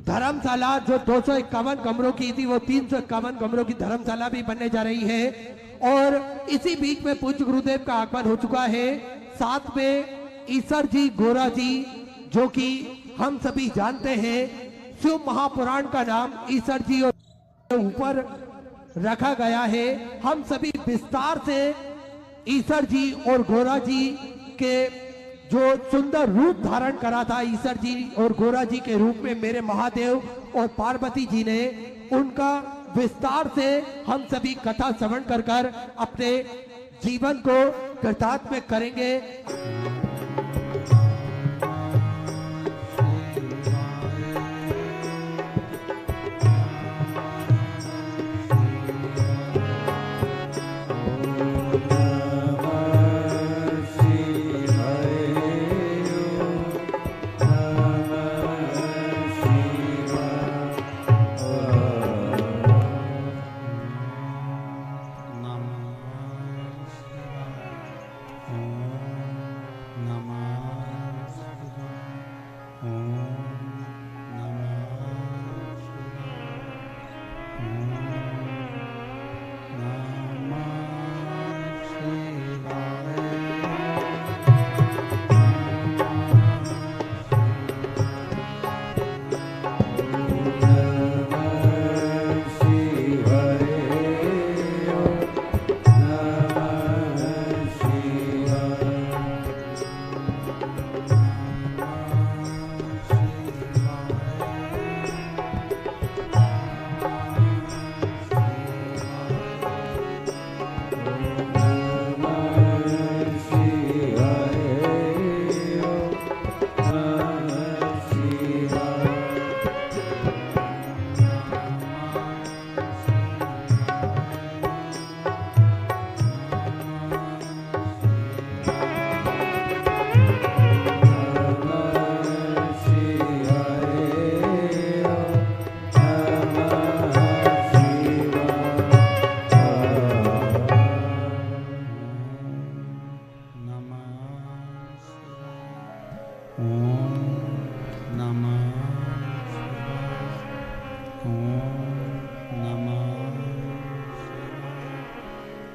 धर्मशाला जो 251 कमरों की थी वो 351 कमरों की धर्मशाला भी बनने जा रही है। और इसी बीच में पूज्य गुरुदेव का आगमन हो चुका है। साथ में ईसर जी गोरा जी, जो कि हम सभी जानते हैं, शिव महापुराण का नाम ईसर जी और ऊपर रखा गया है। हम सभी विस्तार से ईसर जी और गोरा जी के जो सुंदर रूप धारण करा था, ईसर जी और गोरा जी के रूप में मेरे महादेव और पार्वती जी ने, उनका विस्तार से हम सभी कथा श्रवण कर अपने जीवन को कृतार्थ करेंगे।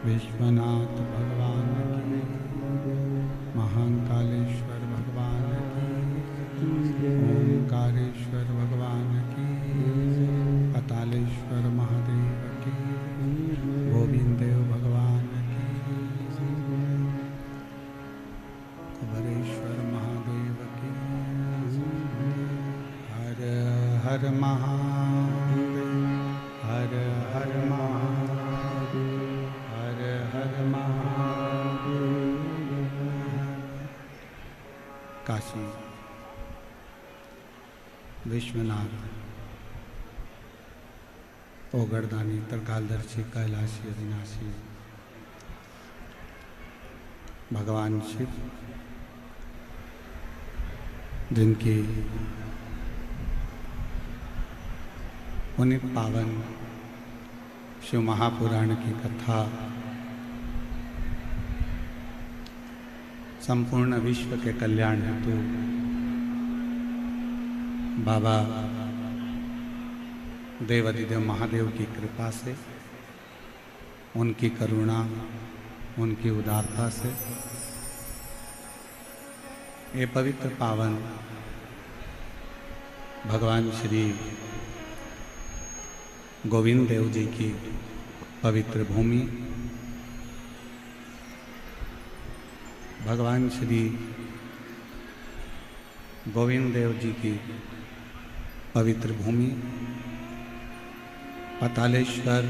विश्वनाथ भगवान की, महाकालेश्वर भगवान की, ओंकारेश्वर भगवान की, पतालेश्वर महादेव की, गोविंदेव भगवान की, कुबरेश्वर महादेव की। हर हर महादेव, हर हर महादेव, हर हर महादेव। काशी विश्वनाथ, ओगरदानी, त्रिकालदर्शी, कैलाशी, अविनाशी भगवान शिव, जिनकी पुनित पावन शिव महापुराण की कथा संपूर्ण विश्व के कल्याण हेतु बाबा देवाधिदेव महादेव की कृपा से, उनकी करुणा, उनकी उदारता से ये पवित्र पावन भगवान श्री गोविंद देव जी की पवित्र भूमि, भगवान श्री गोविंद देव जी की पवित्र भूमि, पतालेश्वर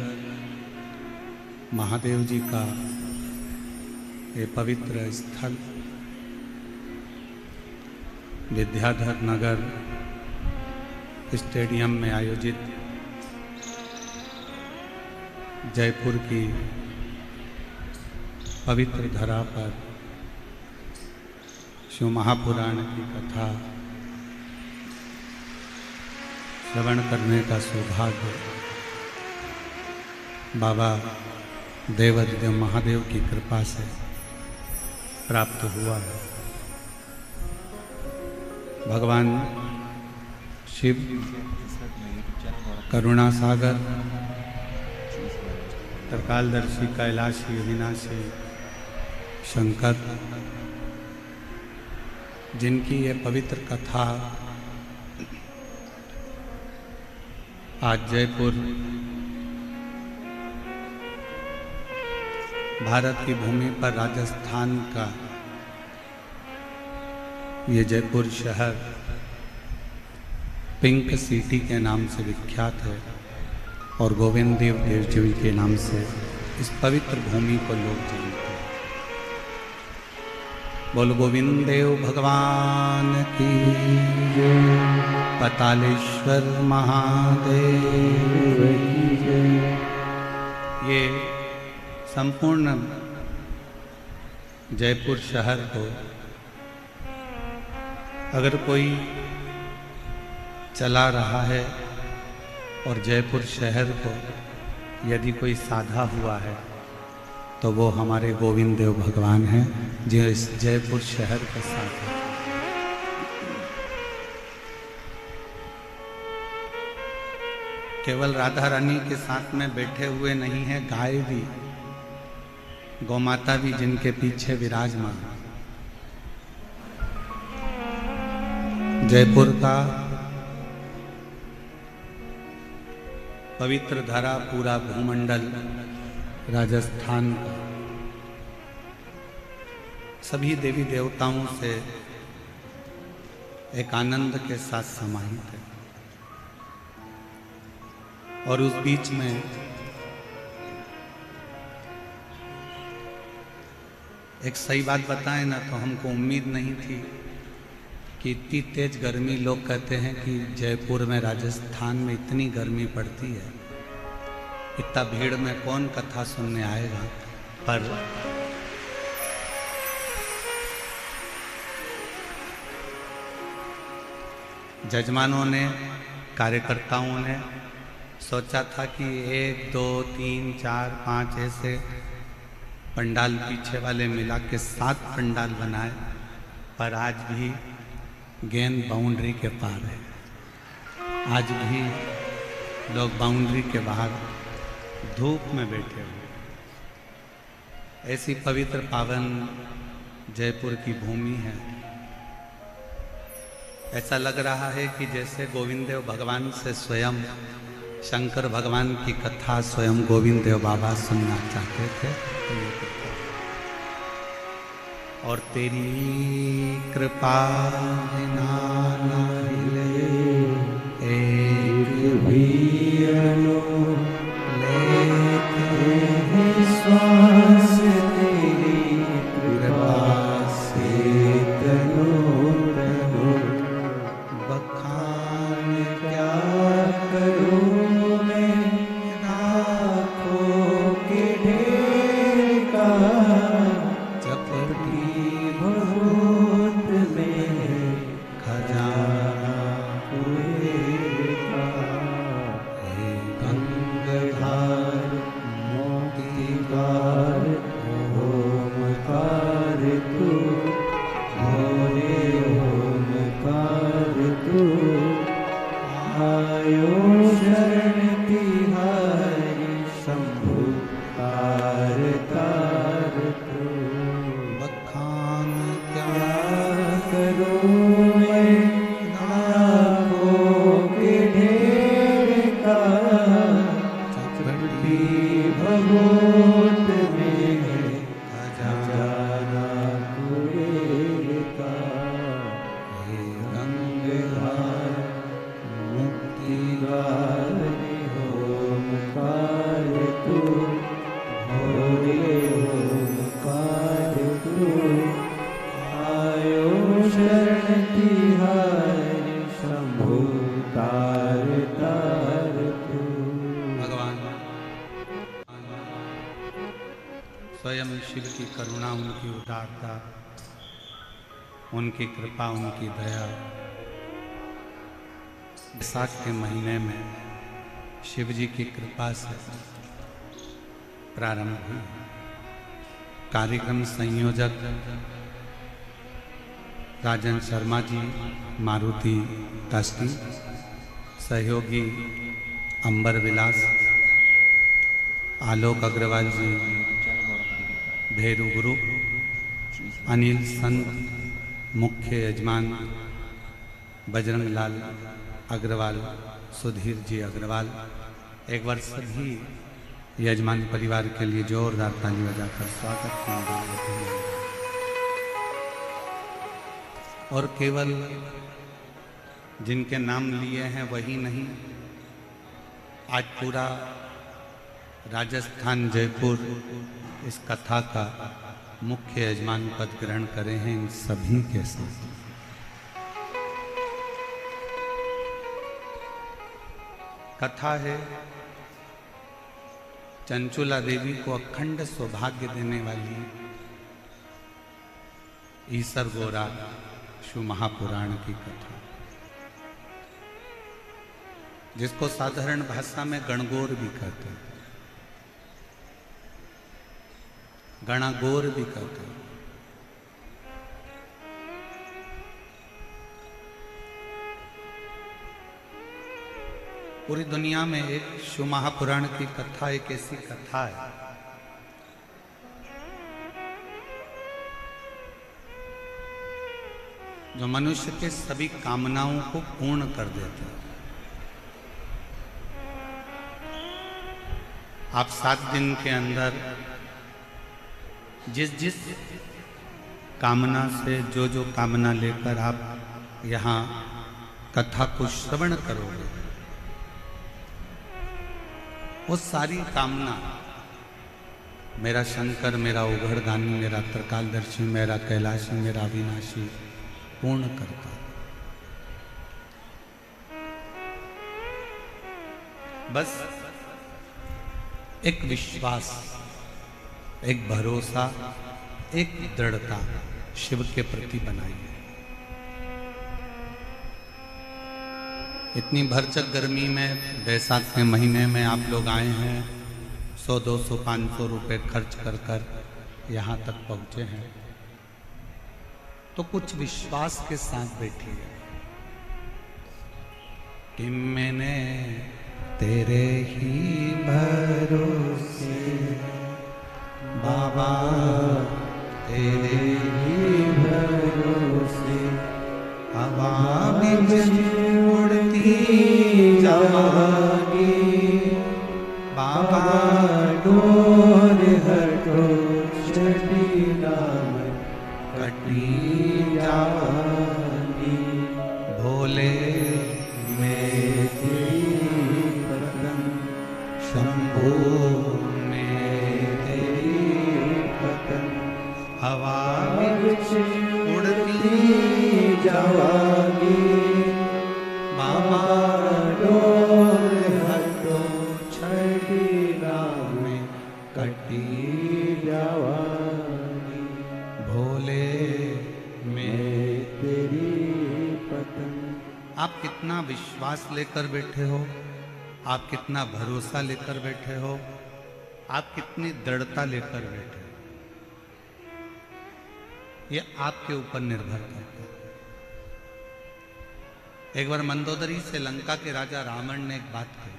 महादेव जी का ये पवित्र स्थल, विद्याधर नगर स्टेडियम में आयोजित जयपुर की पवित्र धरा पर शिव महापुराण की कथा श्रवण करने का सौभाग्य बाबा देवाधिदेव महादेव की कृपा से प्राप्त हुआ है। भगवान शिव, करुणा सागर, त्रिकालदर्शी, कैलाशी, अविनाशी, शंकर, जिनकी ये पवित्र कथा आज जयपुर भारत की भूमि पर राजस्थान का ये जयपुर शहर पिंक सिटी के नाम से विख्यात है और गोविंद देव जी के नाम से इस पवित्र भूमि को लोग जानते हैं। बोल गोविंद देव भगवान की जय, पतालेश्वर महादेव की जय। ये संपूर्ण जयपुर शहर को अगर कोई चला रहा है और जयपुर शहर को यदि कोई साधा हुआ है तो वो हमारे गोविंद देव भगवान हैं जो इस जयपुर शहर के साथ हैं। केवल राधा रानी के साथ में बैठे हुए नहीं है, गाय भी, गौमाता भी जिनके पीछे विराजमान। जयपुर का पवित्र धरा पूरा भूमंडल राजस्थान का सभी देवी देवताओं से एक आनंद के साथ समाहित है। और उस बीच में एक सही बात बताएं ना तो हमको उम्मीद नहीं थी कि इतनी तेज गर्मी, लोग कहते हैं कि जयपुर में राजस्थान में इतनी गर्मी पड़ती है, इतना भीड़ में कौन कथा सुनने आएगा। पर जजमानों ने, कार्यकर्ताओं ने सोचा था कि 1 2 3 4 5 ऐसे पंडाल पीछे वाले मिला के 7 पंडाल बनाए, पर आज भी गेंद बाउंड्री के पार है। आज भी लोग बाउंड्री के बाहर धूप में बैठे हुए। ऐसी पवित्र पावन जयपुर की भूमि है। ऐसा लग रहा है कि जैसे गोविंद देव भगवान से स्वयं शंकर भगवान की कथा स्वयं गोविंद देव बाबा सुनना चाहते थे। और तेरी कृपा बिना न हिले एक भी अणु लेते हैं श्वास, तेरी कृपा से तनो तनो बखान क्या करूं मैं, आँखों के ढेर का स्वयं शिव की करुणा, उनकी उदारता, उनकी कृपा, उनकी दया। बैसाख के महीने में शिव जी की कृपा से प्रारंभ हुई। कार्यक्रम संयोजक राजन शर्मा जी, मारुति ट्रस्टी, सहयोगी अंबर विलास, आलोक अग्रवाल जी, भैरू गुरु, अनिल संत, मुख्य यजमान बजरंग लाल अग्रवाल, सुधीर जी अग्रवाल, एक बार सभी यजमान परिवार के लिए जोरदार ताली बजाकर स्वागत कीजिए। और केवल जिनके नाम लिए हैं वही नहीं, आज पूरा राजस्थान जयपुर इस कथा का मुख्य यजमान पद ग्रहण करे हैं इन सभी के साथ। कथा है चंचुला देवी को अखंड सौभाग्य देने वाली ईसर गोरा शिव महापुराण की कथा, जिसको साधारण भाषा में गणगौर भी कहते हैं, गणागौर भी कहते हैं। पूरी दुनिया में एक शिव महापुराण की कथा एक ऐसी कथा है जो मनुष्य के सभी कामनाओं को पूर्ण कर देती है। आप 7 दिन के अंदर जिस जिस कामना से जो कामना लेकर आप यहाँ कथा को श्रवण करोगे, वो सारी कामना मेरा शंकर, मेरा उघड़दानी, मेरा त्रिकालदर्शी, मेरा कैलाशी, मेरा अविनाशी पूर्ण करता है। बस एक विश्वास, एक भरोसा, एक दृढ़ता शिव के प्रति बनाइए। इतनी भरचक गर्मी में, बैसाख के महीने में आप लोग आए हैं, 100, 200, 500 रुपए खर्च कर कर यहाँ तक पहुँचे हैं, तो कुछ विश्वास के साथ बैठिए कि मैंने तेरे ही भरोसे बाबा, तेरे ही भरोसे हवा में उड़ती जाएगी बाबा, डोर हटो छठी नाम कटी जाएगी, भोले में शंभू में तेरी पतंग, हवा में उड़ती जाएगी बाबा, डोर हटो छठी राम में कटी जाएगी, भोले में तेरी पतंग। आप कितना विश्वास लेकर बैठे हो, आप कितना भरोसा लेकर बैठे हो, आप कितनी दृढ़ता लेकर बैठे हो, ये आपके ऊपर निर्भर करता है। एक बार मंदोदरी से लंका के राजा रावण ने एक बात कही,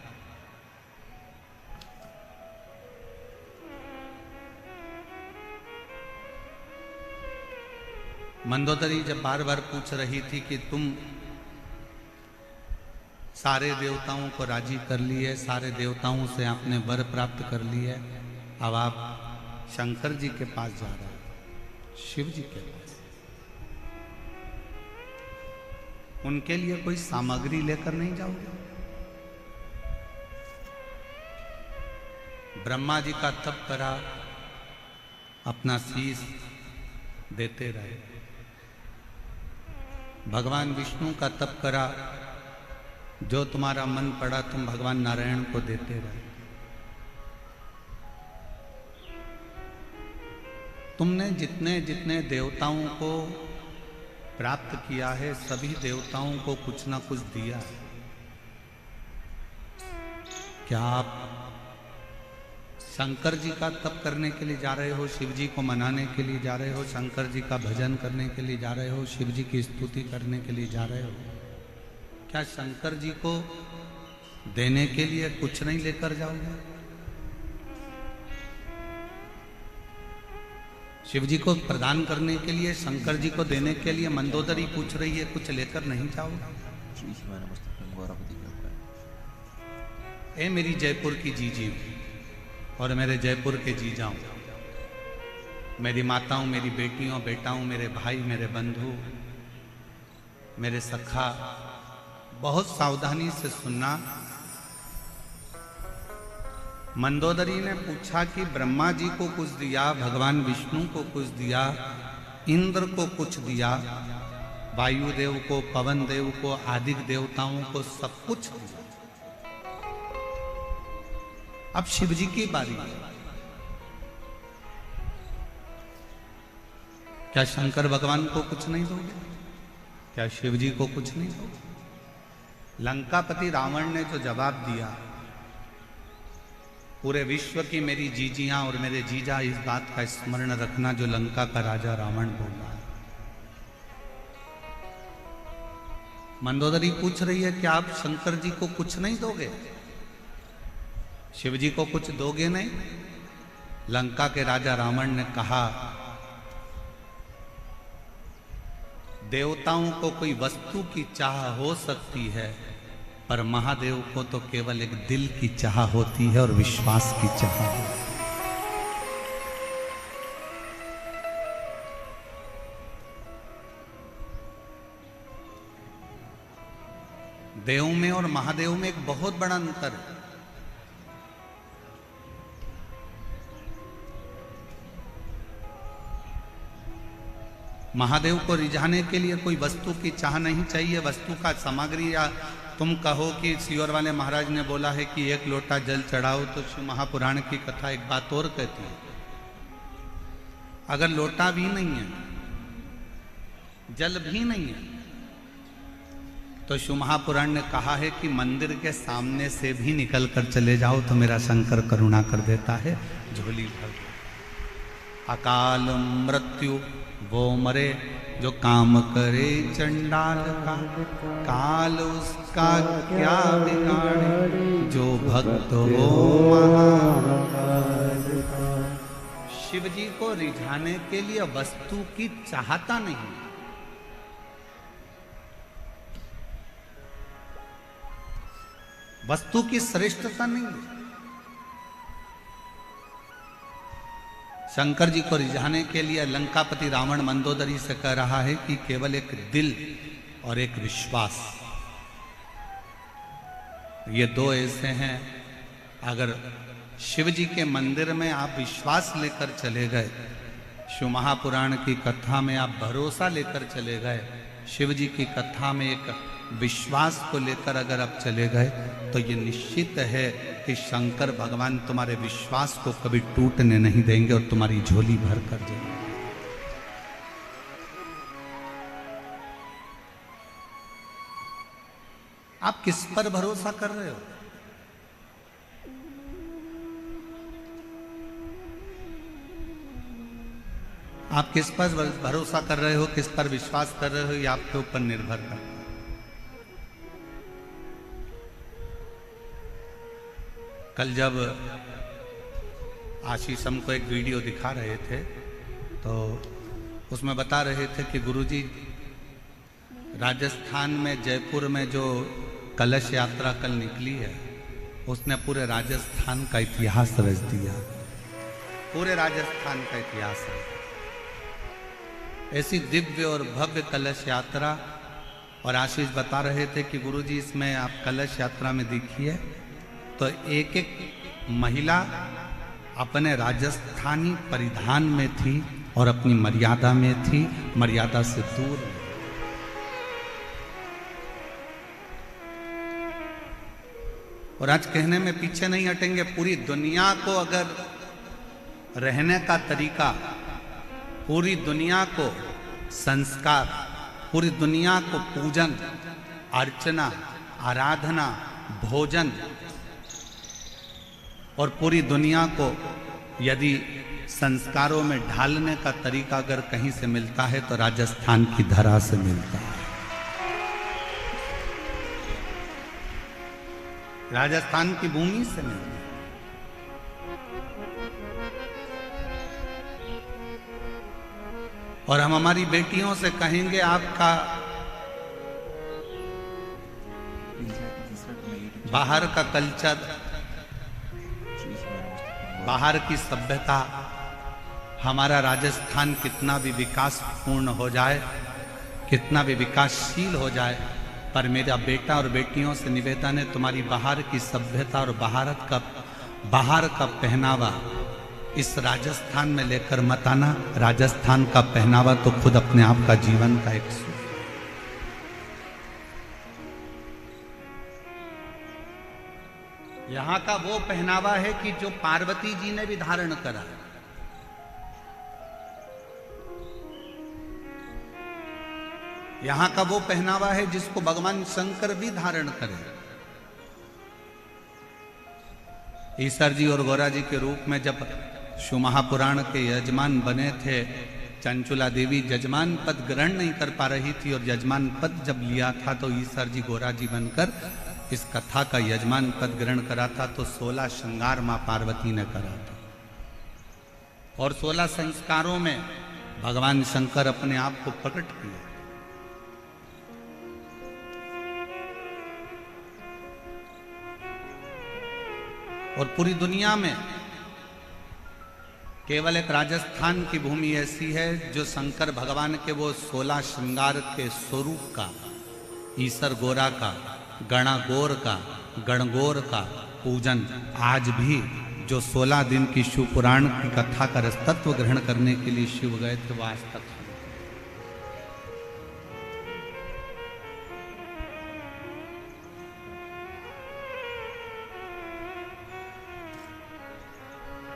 मंदोदरी जब बार बार पूछ रही थी कि तुम सारे देवताओं को राजी कर लिए, सारे देवताओं से आपने वर प्राप्त कर लिए, अब आप शंकर जी के पास जा रहे हो, शिव जी के पास, उनके लिए कोई सामग्री लेकर नहीं जाओगे? ब्रह्मा जी का तप करा, अपना शीश देते रहे, भगवान विष्णु का तप करा, जो तुम्हारा मन पड़ा तुम भगवान नारायण को देते रहे। तुमने जितने जितने देवताओं को प्राप्त किया है, सभी देवताओं को कुछ ना कुछ दिया है। क्या आप शंकर जी का तप करने के लिए जा रहे हो, शिव जी को मनाने के लिए जा रहे हो, शंकर जी का भजन करने के लिए जा रहे हो, शिव जी की स्तुति करने के लिए जा रहे हो? क्या शंकर जी को देने के लिए कुछ नहीं लेकर जाओगे? शिव जी को प्रदान करने के लिए, शंकर जी को देने के लिए मंदोदरी पूछ रही है, कुछ लेकर नहीं जाओगे? ए मेरी जयपुर की जीजी और मेरे जयपुर के जीजाओं, मेरी माताओं, मेरी बेटियों, बेटाओं, मेरे भाई, मेरे बंधु, मेरे सखा, बहुत सावधानी से सुनना। मंदोदरी ने पूछा कि ब्रह्मा जी को कुछ दिया, भगवान विष्णु को कुछ दिया, इंद्र को कुछ दिया, वायुदेव को, पवन देव को, आदि देवताओं को सब कुछ दिया। अब शिव जी की बारी है। क्या शंकर भगवान को कुछ नहीं दोगे? क्या शिव जी को कुछ नहीं दोगे? लंकापति रावण ने जो जवाब दिया, पूरे विश्व की मेरी जीजियां और मेरे जीजा इस बात का स्मरण रखना जो लंका का राजा रावण बोला है। मंदोदरी पूछ रही है कि आप शंकर जी को कुछ नहीं दोगे? शिव जी को कुछ दोगे नहीं? लंका के राजा रावण ने कहा, देवताओं को कोई वस्तु की चाह हो सकती है, पर महादेव को तो केवल एक दिल की चाह होती है और विश्वास की चाह होती है। देव में और महादेव में एक बहुत बड़ा अंतर है। महादेव को रिझाने के लिए कोई वस्तु की चाह नहीं चाहिए, वस्तु का सामग्री, या तुम कहो कि सियोर वाले महाराज ने बोला है कि एक लोटा जल चढ़ाओ, तो शिव महापुराण की कथा एक बात और कहती है, अगर लोटा भी नहीं है, जल भी नहीं है, तो शिव महापुराण ने कहा है कि मंदिर के सामने से भी निकल कर चले जाओ तो मेरा शंकर करुणा कर देता है, झोली भर। अकाल मृत्यु वो मरे जो काम करे चंडाल का, काल उसका क्या बिगाड़े जो भक्त हो महाकाल का। शिव जी को रिझाने के लिए वस्तु की चाहता नहीं, वस्तु की श्रेष्ठता नहीं। शंकर जी को रिझाने के लिए लंकापति रावण मंदोदरी से कह रहा है कि केवल एक दिल और एक विश्वास, ये दो ऐसे हैं, अगर शिव जी के मंदिर में आप विश्वास लेकर चले गए, शिव महापुराण की कथा में आप भरोसा लेकर चले गए, शिव जी की कथा में एक विश्वास को लेकर अगर आप चले गए, तो ये निश्चित है कि शंकर भगवान तुम्हारे विश्वास को कभी टूटने नहीं देंगे और तुम्हारी झोली भर कर देंगे। आप किस पर भरोसा कर रहे हो? आप किस पर भरोसा कर रहे हो, किस पर विश्वास कर रहे हो, ये आपके ऊपर निर्भर करता है। कल जब आशीष हमको एक वीडियो दिखा रहे थे, तो उसमें बता रहे थे कि गुरुजी राजस्थान में, जयपुर में जो कलश यात्रा कल निकली है, उसने पूरे राजस्थान का इतिहास रच दिया, पूरे राजस्थान का इतिहास है। ऐसी दिव्य और भव्य कलश यात्रा, और आशीष बता रहे थे कि गुरुजी इसमें आप कलश यात्रा में देखिए तो एक एक महिला अपने राजस्थानी परिधान में थी और अपनी मर्यादा में थी, मर्यादा से दूर। और आज कहने में पीछे नहीं हटेंगे, पूरी दुनिया को अगर रहने का तरीका, पूरी दुनिया को संस्कार, पूरी दुनिया को पूजन, अर्चना, आराधना, भोजन, और पूरी दुनिया को यदि संस्कारों में ढालने का तरीका अगर कहीं से मिलता है तो राजस्थान की धरा से मिलता है। राजस्थान की भूमि से मिलती है। और हम हमारी बेटियों से कहेंगे आपका बाहर का कल्चर, बाहर की सभ्यता, हमारा राजस्थान कितना भी विकासपूर्ण हो जाए, कितना भी विकासशील हो जाए, पर मेरा बेटा और बेटियों से निवेदन है, तुम्हारी बाहर की सभ्यता और बाहर का पहनावा इस राजस्थान में लेकर मत आना। राजस्थान का पहनावा तो खुद अपने आप का जीवन का एक सुख। यहां का वो पहनावा है कि जो पार्वती जी ने भी धारण करा। यहां का वो पहनावा है जिसको भगवान शंकर भी धारण करे। ईश्वर जी और गौरा जी के रूप में जब शिव महापुराण के यजमान बने थे, चंचुला देवी जजमान पद ग्रहण नहीं कर पा रही थी, और यजमान पद जब लिया था तो ईश्वर जी गौरा जी बनकर इस कथा का यजमान पद ग्रहण करा था। तो 16 श्रृंगार मां पार्वती ने करा था, और 16 संस्कारों में भगवान शंकर अपने आप को प्रकट किए। और पूरी दुनिया में केवल एक राजस्थान की भूमि ऐसी है जो शंकर भगवान के वो 16 श्रृंगार के स्वरूप का, ईसर गोरा का, गणागोर का, गणगोर का पूजन आज भी, जो 16 दिन की शिव पुराण की कथा का रसतत्व ग्रहण करने के लिए शिव गए थे, वो आज तक है।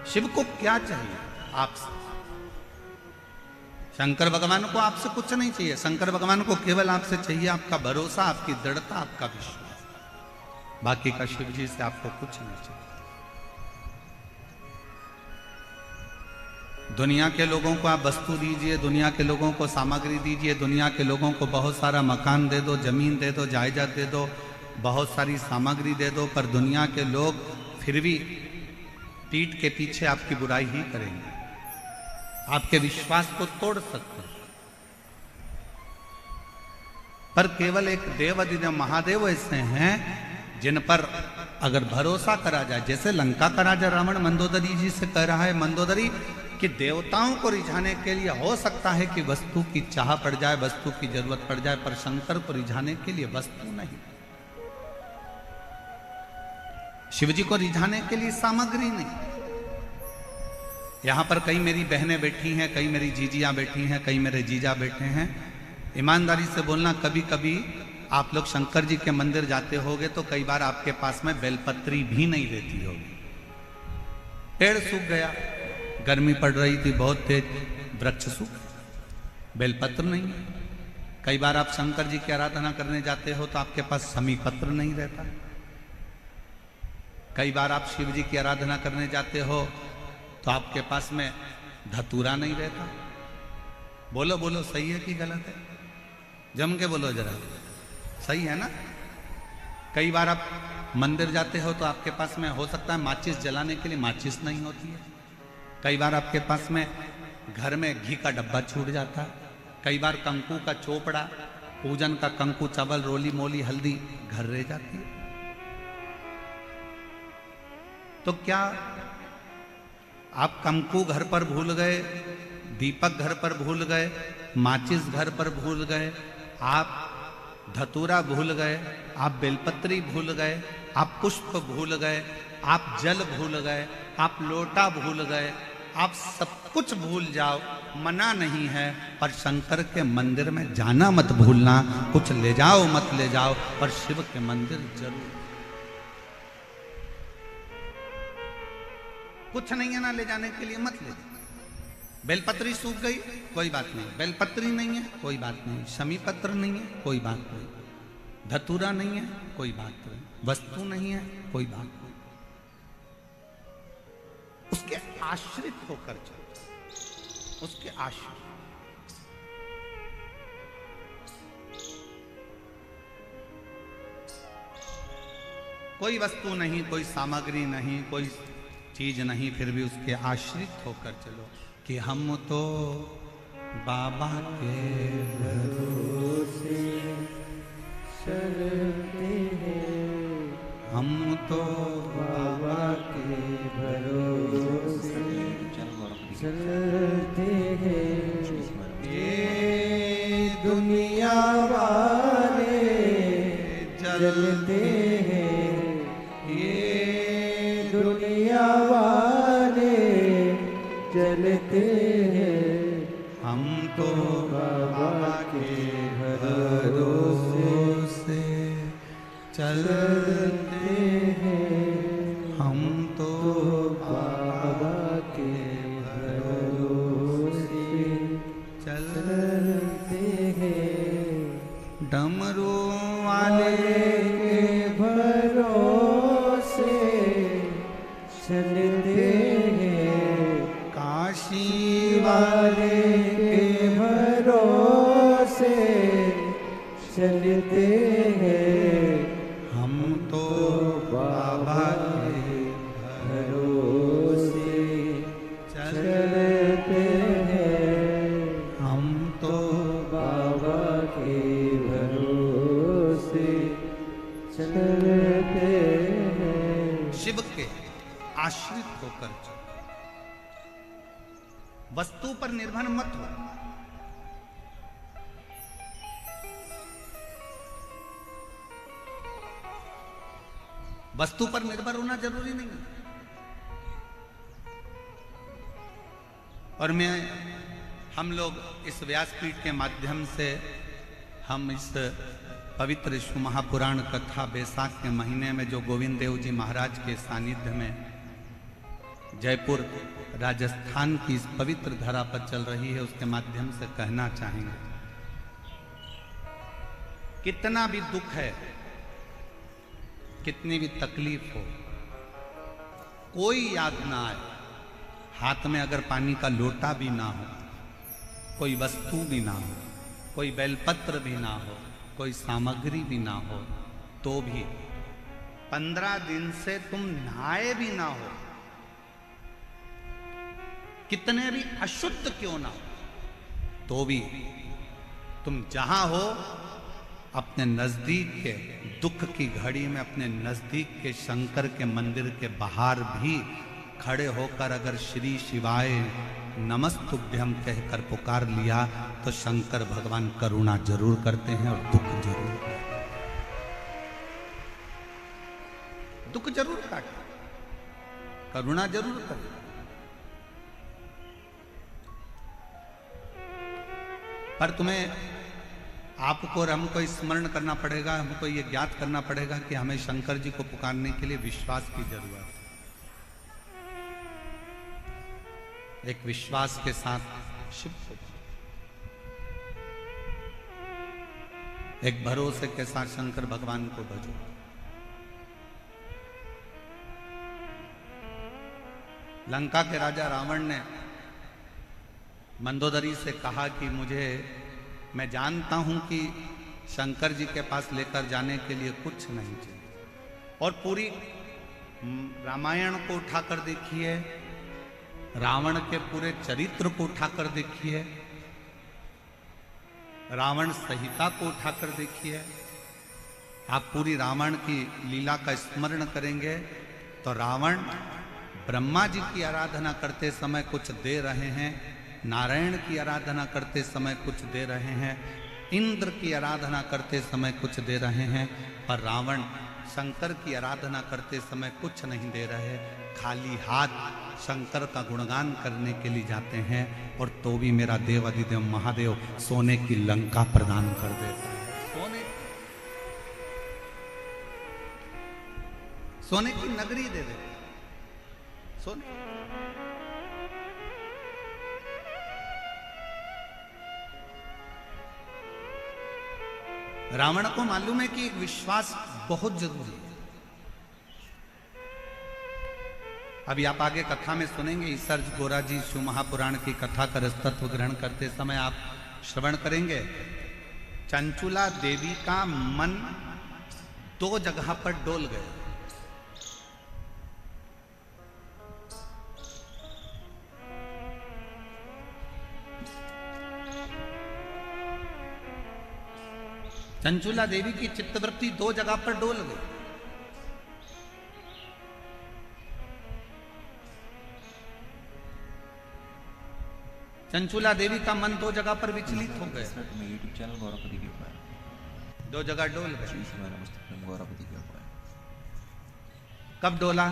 शिव को क्या चाहिए आपसे? शंकर भगवान को आपसे कुछ नहीं चाहिए। शंकर भगवान को केवल आपसे चाहिए आपका भरोसा, आपकी दृढ़ता, आपका विश्वास। बाकी का शिव जी से आपको कुछ नहीं चाहिए। दुनिया के लोगों को आप वस्तु दीजिए, दुनिया के लोगों को सामग्री दीजिए, दुनिया के लोगों को बहुत सारा मकान दे दो, जमीन दे दो, जायदाद दे दो, बहुत सारी सामग्री दे दो, पर दुनिया के लोग फिर भी पीठ के पीछे आपकी बुराई ही करेंगे, आपके विश्वास को तोड़ सकते हैं। पर केवल एक देव अधिदेव महादेव ऐसे हैं जिन पर अगर भरोसा करा जाए, जैसे लंका का राजा रावण मंदोदरी जी से कह रहा है, मंदोदरी कि देवताओं को रिझाने के लिए हो सकता है कि वस्तु की चाह पड़ जाए, वस्तु की जरूरत पड़ जाए, पर शंकर को रिझाने के लिए वस्तु नहीं, शिव जी को रिझाने के लिए सामग्री नहीं। यहां पर कई मेरी बहनें बैठी हैं, कई मेरी जीजियां बैठी हैं, कई मेरे जीजा बैठे हैं। ईमानदारी से बोलना, कभी कभी आप लोग शंकर जी के मंदिर जाते होगे तो कई बार आपके पास में बेलपत्री भी नहीं रहती होगी। पेड़ सूख गया, गर्मी पड़ रही थी बहुत तेज, वृक्ष सूख, बेलपत्र नहीं है। कई बार आप शंकर जी की आराधना करने जाते हो तो आपके पास समी पत्र नहीं रहता। कई बार आप शिव जी की आराधना करने जाते हो तो आपके पास में धतूरा नहीं रहता। बोलो बोलो, सही है कि गलत है? जम के बोलो जरा, सही है ना? कई बार आप मंदिर जाते हो तो आपके पास में हो सकता है माचिस जलाने के लिए माचिस नहीं होती है। कई बार आपके पास में घर में घी का डब्बा छूट जाता है। कई बार कंकु का चोपड़ा, पूजन का कंकु, चावल, रोली मोली, हल्दी घर रह जाती है। तो क्या आप कंकु घर पर भूल गए, दीपक घर पर भूल गए, माचिस घर पर भूल गए, आप धतूरा भूल गए, आप बेलपत्री भूल गए, आप पुष्प भूल गए, आप जल भूल गए, आप लोटा भूल गए, आप सब कुछ भूल जाओ, मना नहीं है, पर शंकर के मंदिर में जाना मत भूलना। कुछ ले जाओ मत ले जाओ, पर शिव के मंदिर जरूर। कुछ नहीं है ना ले जाने के लिए, मत ले जाओ। बेलपत्री सूख गई, कोई बात नहीं, बेलपत्री नहीं है, कोई बात नहीं, शमी पत्र नहीं है, कोई बात नहीं, धतूरा नहीं है, कोई बात नहीं, वस्तु नहीं है, कोई बात नहीं। उसके आश्रित होकर चलो, उसके आश्रित। कोई वस्तु नहीं, कोई सामग्री नहीं, कोई चीज नहीं, फिर भी उसके आश्रित होकर चलो कि हम तो बाबा के भरोसे चलते हैं, हम तो बाबा के भरोसे चलते हैं। ये दुनिया वाले जलते हैं, ये दुनिया वाले जलते हैं, हम तो बाबा के भरोसे चलते हैं, हम तो बाबा के भरोसे चलते हैं। डमरू वाले के भरोसे चलते हैं, काशी वाले के भरोसे चलते हैं, हम तो बाबा के भरोसे चलते हैं, हम तो बाबा के भरोसे चलते हैं। शिव के आश्रित होकर चलो, वस्तु पर निर्भर मत हो। वस्तु पर निर्भर होना जरूरी नहीं है। और हम लोग इस व्यासपीठ के माध्यम से हम इस पवित्र शिव महापुराण कथा बैसाख के महीने में जो गोविंद देव जी महाराज के सानिध्य में जयपुर राजस्थान की इस पवित्र धरा पर चल रही है, उसके माध्यम से कहना चाहेंगे, कितना भी दुख है, कितनी भी तकलीफ हो, कोई याद ना आए, हाथ में अगर पानी का लोटा भी ना हो, कोई वस्तु भी ना हो, कोई बेलपत्र भी ना हो, कोई सामग्री भी ना हो, तो भी 15 दिन से तुम नहाए भी ना हो, कितने भी अशुद्ध क्यों ना हो, तो भी तुम जहां हो अपने नजदीक के दुख की घड़ी में अपने नजदीक के शंकर के मंदिर के बाहर भी खड़े होकर अगर श्री शिवाय नमस्तुभ्यम कहकर पुकार लिया तो शंकर भगवान करुणा जरूर करते हैं और दुख जरूर, दुख जरूर काटे, करुणा जरूर करे। पर तुम्हें आपको और हमको स्मरण करना पड़ेगा, हमको ये ज्ञात करना पड़ेगा कि हमें शंकर जी को पुकारने के लिए विश्वास की जरूरत है। एक विश्वास के साथ शिव को, एक भरोसे के साथ शंकर भगवान को भजो। लंका के राजा रावण ने मंदोदरी से कहा कि मैं जानता हूं कि शंकर जी के पास लेकर जाने के लिए कुछ नहीं चाहिए, और पूरी रामायण को उठाकर देखिए, रावण के पूरे चरित्र को उठाकर देखिए, रावण संहिता को उठाकर देखिए, आप पूरी रावण की लीला का स्मरण करेंगे तो रावण ब्रह्मा जी की आराधना करते समय कुछ दे रहे हैं, नारायण की आराधना करते समय कुछ दे रहे हैं, इंद्र की आराधना करते समय कुछ दे रहे हैं, पर रावण शंकर की आराधना करते समय कुछ नहीं दे रहे, खाली हाथ शंकर का गुणगान करने के लिए जाते हैं, और तो भी मेरा देव अधिदेव महादेव सोने की लंका प्रदान कर देता है, सोने की नगरी दे देता है, सोने। रावण को मालूम है कि एक विश्वास बहुत जरूरी है। अभी आप आगे कथा में सुनेंगे, ईसर्ज गोरा जी शिव महापुराण की कथा का रसतत्व ग्रहण करते समय आप श्रवण करेंगे, चंचुला देवी का मन 2 जगह पर डोल गया। चंचुला देवी की चित्तवृत्ति दो जगह पर डोल गई। चंचुला देवी का मन दो जगह पर विचलित हो गया, यूट्यूब चैनल गौरवपति के ऊपर दो जगह डोल गए। गौरवपति के ऊपर कब डोला?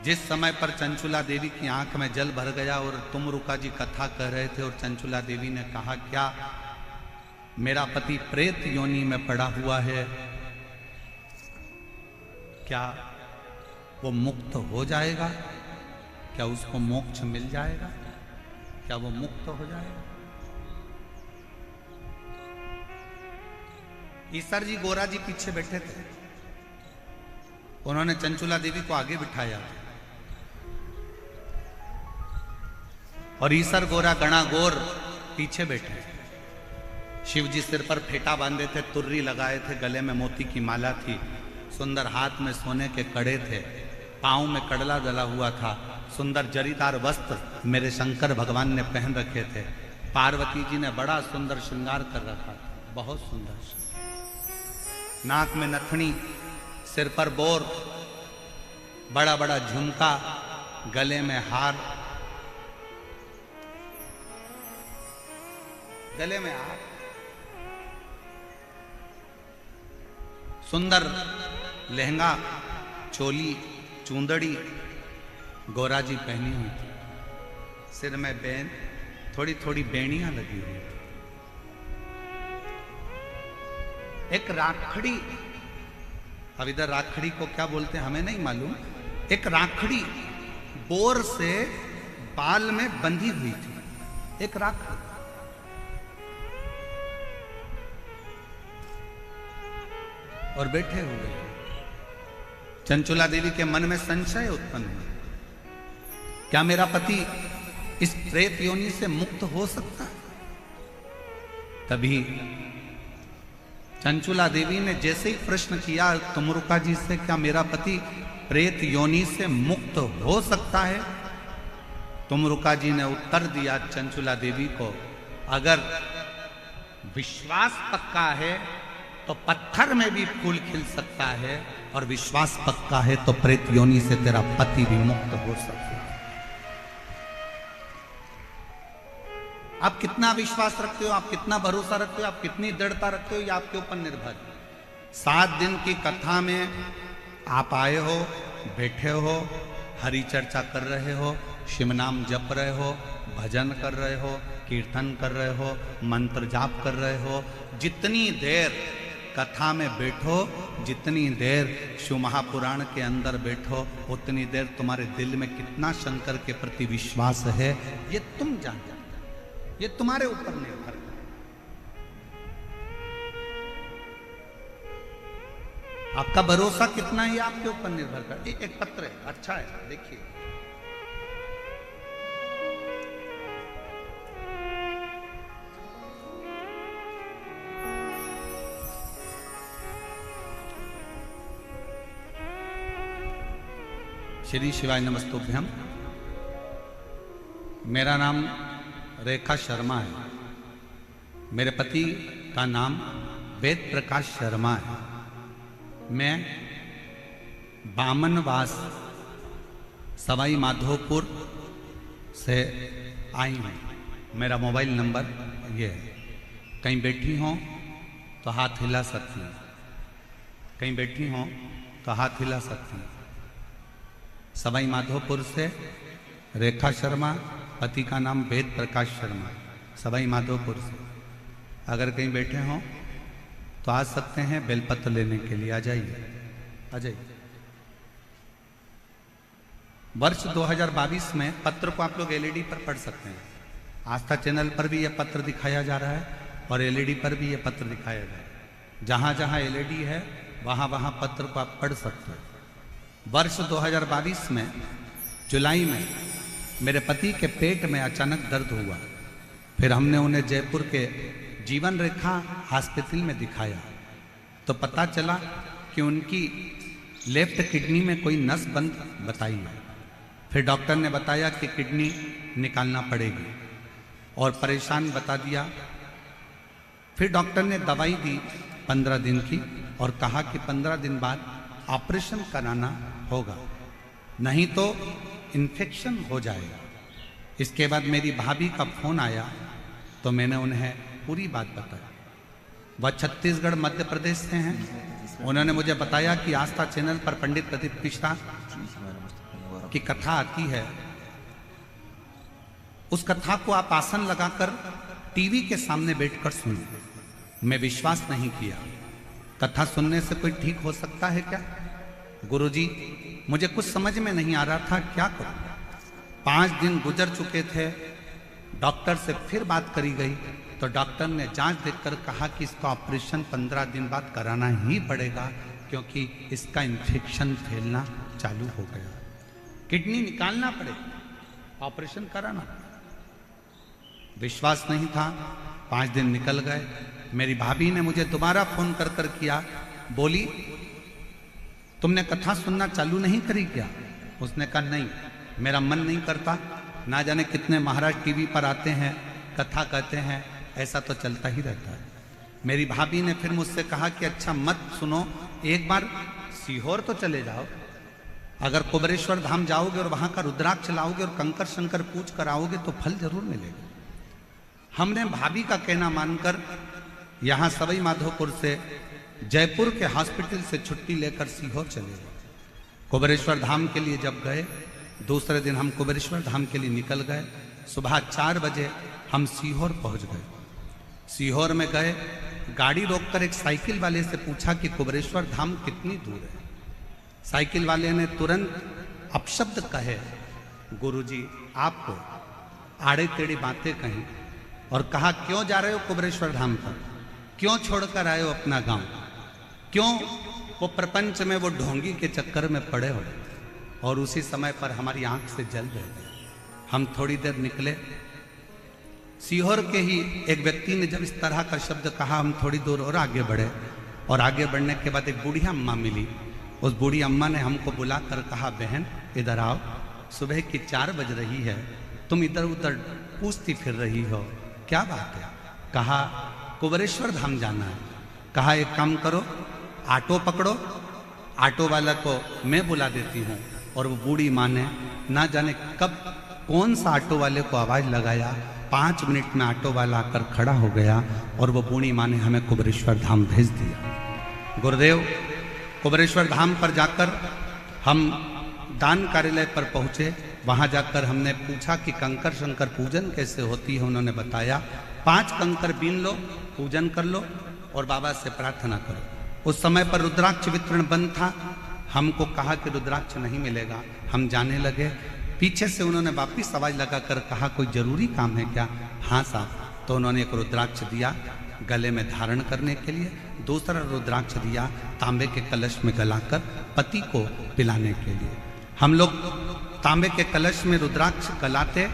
जिस समय पर चंचुला देवी की आंख में जल भर गया और तुम रुका जी कथा कह रहे थे और चंचुला देवी ने कहा, क्या मेरा पति प्रेत योनि में पड़ा हुआ है, क्या वो मुक्त हो जाएगा? क्या उसको मोक्ष मिल जाएगा? क्या वो मुक्त हो जाएगा? ईसर जी गोरा जी पीछे बैठे थे, उन्होंने चंचुला देवी को आगे बिठाया और ईसर गोरा गणा गोर पीछे बैठे। शिव जी सिर पर फेटा बांधे थे, तुर्री लगाए थे, गले में मोती की माला थी, सुंदर हाथ में सोने के कड़े थे, पांव में कड़ला डला हुआ था, सुंदर जरीदार वस्त्र मेरे शंकर भगवान ने पहन रखे थे। पार्वती जी ने बड़ा सुंदर श्रृंगार कर रखा था, बहुत सुंदर। नाक में नथनी, सिर पर बोर, बड़ा बड़ा झुमका, गले में हार, गले में हार, सुंदर लहंगा, चोली, चूंदड़ी गोरा जी पहनी हुई थी, सिर में बैन, थोड़ी थोड़ी बेड़ियां लगी हुई थी। एक राखड़ी, अब इधर राखड़ी को क्या बोलते हैं हमें नहीं मालूम, एक राखड़ी बोर से बाल में बंधी हुई थी, एक राखड़ी। और बैठे हुए चंचुला देवी के मन में संशय उत्पन्न हुआ, क्या मेरा पति इस प्रेत योनि से मुक्त हो सकता है? तभी चंचुला देवी ने जैसे ही प्रश्न किया तुमरुका जी से, क्या मेरा पति प्रेत योनि से मुक्त हो सकता है? तुमरुका जी ने उत्तर दिया चंचुला देवी को, अगर विश्वास पक्का है तो पत्थर में भी फूल खिल सकता है, और विश्वास पक्का है तो प्रेत योनि से तेरा पति भी मुक्त हो सकता है। आप कितना विश्वास रखते हो, आप कितना भरोसा रखते हो, आप कितनी दृढ़ता रखते हो, ये आपके ऊपर निर्भर है। 7 दिन की कथा में आप आए हो, बैठे हो, हरि चर्चा कर रहे हो, शिव नाम जप रहे हो, भजन कर रहे हो, कीर्तन कर रहे हो, मंत्र जाप कर रहे हो। जितनी देर कथा में बैठो, जितनी देर शिव महापुराण के अंदर बैठो, उतनी देर तुम्हारे दिल में कितना शंकर के प्रति विश्वास है ये तुम जानते हो, ये तुम्हारे ऊपर निर्भर है। आपका भरोसा कितना है आपके ऊपर निर्भर करता है। एक पत्र है, अच्छा है, देखिए। श्री शिवाय नमस्तुभ्यम। मेरा नाम रेखा शर्मा है, मेरे पति का नाम वेद प्रकाश शर्मा है। मैं बामनवास सवाई माधोपुर से आई हूँ। मेरा मोबाइल नंबर ये है, कहीं बैठी हो तो हाथ हिला सकती हैं, कहीं बैठी हो तो हाथ हिला सकती हैं। सवाई माधोपुर से रेखा शर्मा, पति का नाम वेद प्रकाश शर्मा, सवाई माधोपुर से। अगर कहीं बैठे हों तो आ सकते हैं, बेलपत्र लेने के लिए आ जाइए, आ जाइए। वर्ष 2022 में पत्र को आप लोग एलईडी पर पढ़ सकते हैं। आस्था चैनल पर भी यह पत्र दिखाया जा रहा है और एलईडी पर भी यह पत्र दिखाया जा रहा है। जहाँ जहाँ एलईडी है वहाँ वहाँ पत्र को आप पढ़ सकते हैं। वर्ष 2022 में जुलाई में मेरे पति के पेट में अचानक दर्द हुआ, फिर हमने उन्हें जयपुर के जीवन रेखा हॉस्पिटल में दिखाया तो पता चला कि उनकी लेफ्ट किडनी में कोई नस बंद बताई है। फिर डॉक्टर ने बताया कि किडनी निकालना पड़ेगी और परेशान बता दिया फिर डॉक्टर ने दवाई दी 15 दिन की और कहा कि 15 दिन बाद ऑपरेशन कराना होगा, नहीं तो इन्फेक्शन हो जाएगा। इसके बाद मेरी भाभी का फोन आया तो मैंने उन्हें पूरी बात बताई। वह छत्तीसगढ़ मध्य प्रदेश से हैं। उन्होंने मुझे बताया कि आस्था चैनल पर पंडित प्रदीप मिश्रा की कथा आती है, उस कथा को आप आसन लगाकर टीवी के सामने बैठकर सुनिए। मैं विश्वास नहीं किया, कथा सुनने से कोई ठीक हो सकता है क्या? गुरुजी, मुझे कुछ समझ में नहीं आ रहा था, क्या करूं। 5 दिन गुजर चुके थे, डॉक्टर से फिर बात करी गई तो डॉक्टर ने जांच देखकर कहा कि इसका ऑपरेशन 15 दिन बाद कराना ही पड़ेगा, क्योंकि इसका इन्फेक्शन फैलना चालू हो गया, किडनी निकालना पड़ेगा, ऑपरेशन कराना पड़ेगा। विश्वास नहीं था। 5 दिन निकल गए। मेरी भाभी ने मुझे दोबारा फोन कर कर किया, बोली तुमने कथा सुनना चालू नहीं करी क्या? उसने कहा नहीं, मेरा मन नहीं करता। ना जाने कितने महाराज टीवी पर आते हैं, कथा कहते हैं, ऐसा तो चलता ही रहता है। मेरी भाभी ने फिर मुझसे कहा कि अच्छा मत सुनो, एक बार सीहोर तो चले जाओ। अगर कुबेरेश्वर धाम जाओगे और वहां का रुद्राक्ष लाओगे और कंकर शंकर पूछ कर आओगे तो फल जरूर मिलेगा। हमने भाभी का कहना मानकर यहां सवाई माधोपुर से जयपुर के हॉस्पिटल से छुट्टी लेकर सीहोर चले गए। कुबेरेश्वर धाम के लिए जब गए, दूसरे दिन हम कुबेरेश्वर धाम के लिए निकल गए। सुबह 4 बजे हम सीहोर पहुंच गए। सीहोर में गए, गाड़ी रोककर एक साइकिल वाले से पूछा कि कुबेरेश्वर धाम कितनी दूर है। साइकिल वाले ने तुरंत अपशब्द कहे, गुरुजी आपको आड़े टेढ़ी बातें कही और कहा क्यों जा रहे हो कुबेरेश्वर धाम पर, क्यों छोड़कर आए हो अपना गांव, क्यों वो प्रपंच में वो ढोंगी के चक्कर में पड़े हो। और उसी समय पर हमारी आंख से जल गए। हम थोड़ी देर निकले, सीहोर के ही एक व्यक्ति ने जब इस तरह का शब्द कहा, हम थोड़ी दूर और आगे बढ़े और आगे बढ़ने के बाद एक बूढ़ी अम्मा मिली। उस बूढ़ी अम्मा ने हमको बुलाकर कहा, बहन इधर आओ, सुबह की 4 बज रही है, तुम इधर उधर पूछती फिर रही हो, क्या बात है? कहा कुबेरेश्वर धाम जाना है। कहा एक काम करो, ऑटो पकड़ो, ऑटो वाला को मैं बुला देती हूँ। और वो बूढ़ी माँ ने ना जाने कब कौन सा ऑटो वाले को आवाज़ लगाया, 5 मिनट में ऑटो वाला आकर खड़ा हो गया और वो बूढ़ी माँ ने हमें कुबेरेश्वर धाम भेज दिया। गुरुदेव, कुबेरेश्वर धाम पर जाकर हम दान कार्यालय पर पहुँचे। वहाँ जाकर हमने पूछा कि कंकर शंकर पूजन कैसे होती है। उन्होंने बताया 5 कंकर बीन लो, पूजन कर लो और बाबा से प्रार्थना करो। उस समय पर रुद्राक्ष वितरण बंद था। हमको कहा कि रुद्राक्ष नहीं मिलेगा। हम जाने लगे, पीछे से उन्होंने वापिस आवाज लगाकर कहा कोई जरूरी काम है क्या? हाँ साहब। तो उन्होंने एक रुद्राक्ष दिया गले में धारण करने के लिए, दूसरा रुद्राक्ष दिया तांबे के कलश में गलाकर पति को पिलाने के लिए। हम लोग तांबे के कलश में रुद्राक्ष गलाते,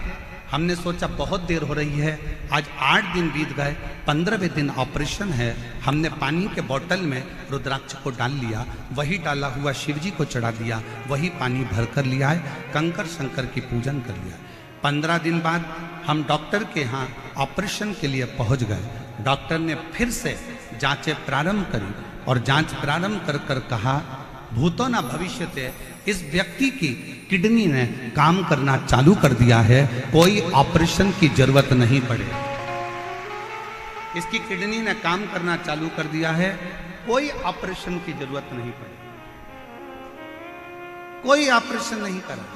हमने सोचा बहुत देर हो रही है, आज 8 दिन बीत गए, 15वें दिन ऑपरेशन है। हमने पानी के बोतल में रुद्राक्ष को डाल लिया, वही डाला हुआ शिव जी को चढ़ा दिया, वही पानी भर कर लिया है, कंकर शंकर की पूजन कर लिया। 15 दिन बाद हम डॉक्टर के यहाँ ऑपरेशन के लिए पहुँच गए। डॉक्टर ने फिर से जांचें प्रारंभ करी और जांच प्रारंभ कर कर कहा भूतो न भविष्यते, इस व्यक्ति की किडनी ने काम करना चालू कर दिया है, कोई ऑपरेशन की जरूरत नहीं पड़े। इसकी किडनी ने काम करना चालू कर दिया है, कोई ऑपरेशन की जरूरत नहीं पड़े, कोई ऑपरेशन नहीं करा।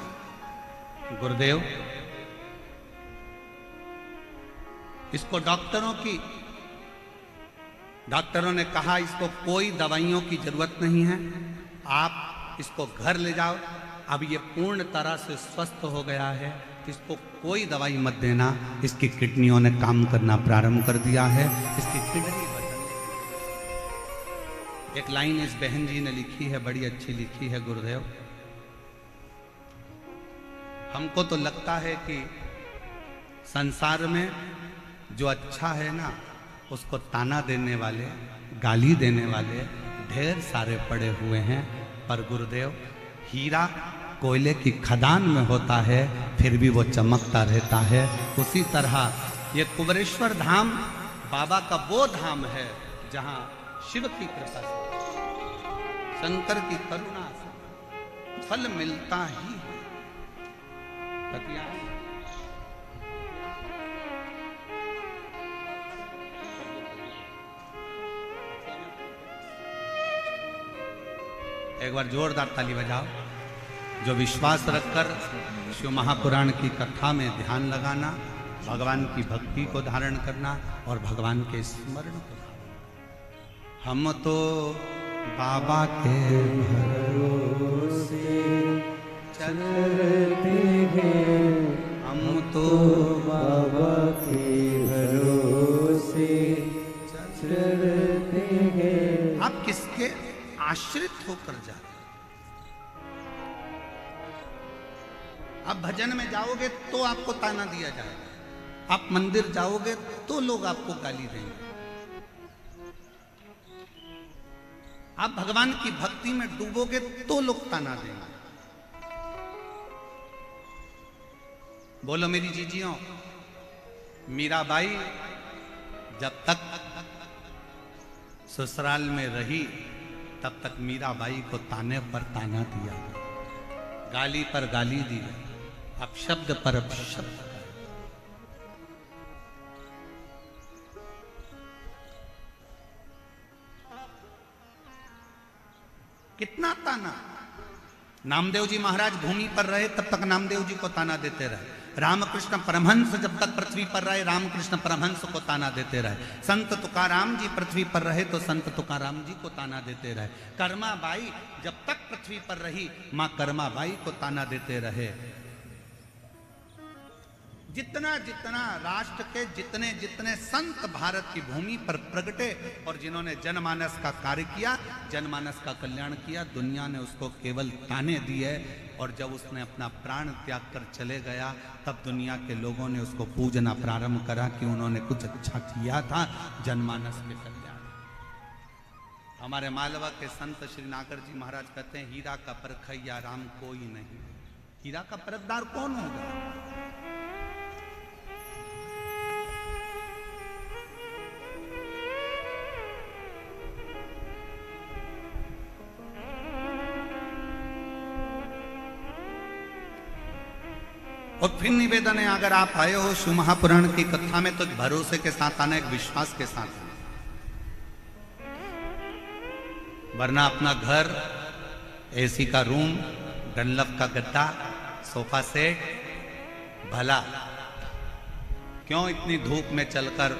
गुरुदेव, इसको डॉक्टरों ने कहा इसको कोई दवाइयों की जरूरत नहीं है, आप इसको घर ले जाओ, अब ये पूर्ण तरह से स्वस्थ हो गया है, इसको कोई दवाई मत देना, इसकी किडनियों ने काम करना प्रारंभ कर दिया है, इसकी किडनी बदल। एक लाइन इस बहन जी ने लिखी है, बड़ी अच्छी लिखी है। गुरुदेव, हमको तो लगता है कि संसार में जो अच्छा है ना, उसको ताना देने वाले, गाली देने वाले ढेर सारे पड़े हुए हैं। पर गुरुदेव, हीरा कोयले की खदान में होता है, फिर भी वो चमकता रहता है। उसी तरह ये कुबेरेश्वर धाम बाबा का वो धाम है जहां शिव की कृपा से, शंकर की करुणा से फल मिलता ही है। एक बार जोरदार ताली बजाओ। जो विश्वास रखकर शिव महापुराण की कथा में ध्यान लगाना, भगवान की भक्ति को धारण करना और भगवान के स्मरण को, हम तो बाबा के भरोसे चलते हैं, हम तो बाबा के भरोसे चलते हैं। आप किसके आश्रित होकर जाते? आप भजन में जाओगे तो आपको ताना दिया जाएगा, आप मंदिर जाओगे तो लोग आपको गाली देंगे। आप भगवान की भक्ति में डूबोगे तो लोग ताना देंगे। बोलो मेरी जीजियों, मीराबाई जब तक ससुराल में रही तब तक मीराबाई को ताने पर ताना दिया, गाली पर गाली दी, अपशब्द पर अपशब्द। कितना ताना। नामदेव जी महाराज भूमि पर रहे तब तक नामदेव जी को ताना देते रहे। रामकृष्ण परमहंस जब तक पृथ्वी पर रहे रामकृष्ण परमहंस को ताना देते रहे। संत तुकाराम जी पृथ्वी पर रहे तो संत तुकाराम जी को ताना देते रहे। कर्माबाई जब तक पृथ्वी पर रही मां कर्माबाई को ताना देते रहे। जितना जितना राष्ट्र के जितने जितने संत भारत की भूमि पर प्रगटे और जिन्होंने जनमानस का कार्य किया, जनमानस का कल्याण किया, दुनिया ने उसको केवल ताने दिए। और जब उसने अपना प्राण त्याग कर चले गया तब दुनिया के लोगों ने उसको पूजना प्रारंभ करा कि उन्होंने कुछ अच्छा किया था जनमानस के कल्याण। हमारे मालवा के संत श्री नागर जी महाराज कहते हैं, हीरा का परखैया राम कोई नहीं। हीरा का परखदार कौन होगा? और फिर निवेदन है, अगर आप आए हो शिव महापुराण की कथा में तो भरोसे के साथ आना, एक विश्वास के साथ आना। वरना अपना घर, एसी का रूम, डनलप का गद्दा, सोफा सेट, भला क्यों इतनी धूप में चलकर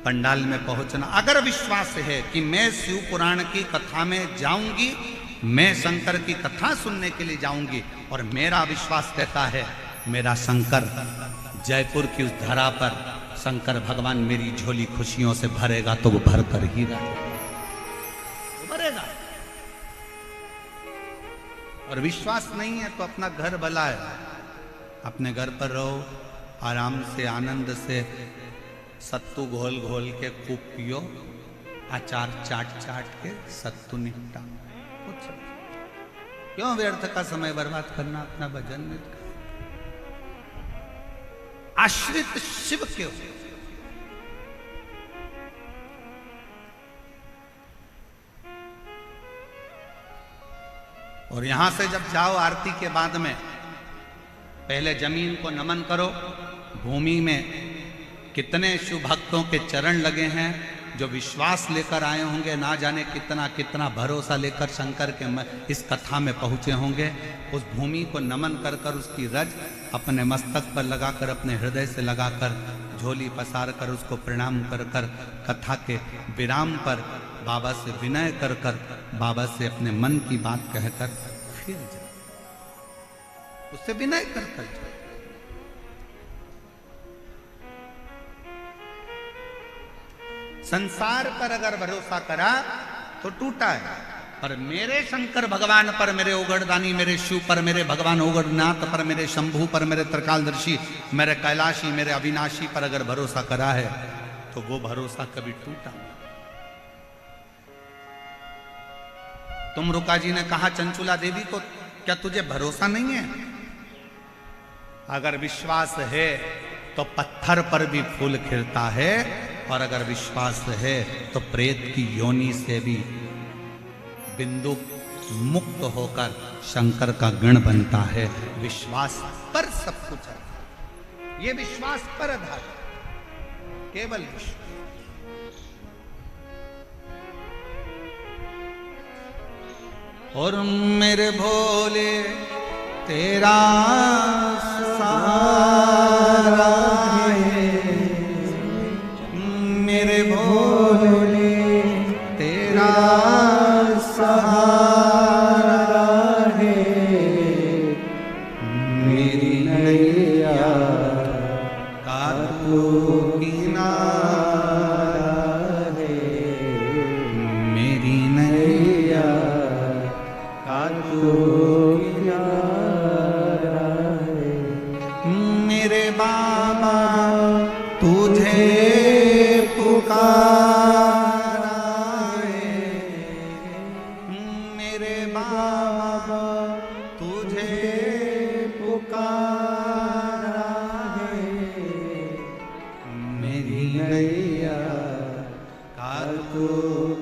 पंडाल में पहुंचना। अगर विश्वास है कि मैं शिव पुराण की कथा में जाऊंगी, मैं शंकर की कथा सुनने के लिए जाऊंगी, और मेरा विश्वास कहता है मेरा शंकर जयपुर की उस धरा पर शंकर भगवान मेरी झोली खुशियों से भरेगा तो वो भर कर ही भरेगा। और विश्वास नहीं है तो अपना घर भला है, अपने घर पर रहो, आराम से आनंद से सत्तू घोल घोल के खूब पियो, अचार चाट चाट के सत्तू निपटा। कुछ क्यों व्यर्थ का समय बर्बाद करना अपना भजन में? आश्रित शिव के हो। और यहां से जब जाओ आरती के बाद में पहले जमीन को नमन करो। भूमि में कितने शिव भक्तों के चरण लगे हैं जो विश्वास लेकर आए होंगे, ना जाने कितना कितना भरोसा लेकर शंकर के इस कथा में पहुंचे होंगे। उस भूमि को नमन कर कर उसकी रज अपने मस्तक पर लगाकर, अपने हृदय से लगाकर, झोली पसार कर उसको प्रणाम कर कर, कथा के विराम पर बाबा से विनय कर कर, बाबा से अपने मन की बात कहकर फिर जाओ, उससे विनय कर कर जाओ। संसार पर अगर भरोसा करा तो टूटा है, पर मेरे शंकर भगवान पर, मेरे ओगड़दानी, मेरे शिव पर, मेरे भगवान ओगड़नाथ पर, मेरे शंभू पर, मेरे त्रिकालदर्शी, मेरे कैलाशी, मेरे अविनाशी पर अगर भरोसा करा है तो वो भरोसा कभी टूटा। तुम रुका जी ने कहा चंचुला देवी को, क्या तुझे भरोसा नहीं है? अगर विश्वास है तो पत्थर पर भी फूल खिलता है और अगर विश्वास है तो प्रेत की योनि से भी बिंदु मुक्त होकर शंकर का गण बनता है। विश्वास पर सब कुछ है, ये विश्वास पर आधार, केवल विश्वास। और मेरे भोले तेरा सहारा है, मेरे भोले तेरा सहारा है, मेरी नैया का तू किनारा है, मेरी नैया का तू किनारा है। मेरे बाबा तुझे पुकारा है, मेरे बाबा तुझे पुकारा है, मेरी नैया का तू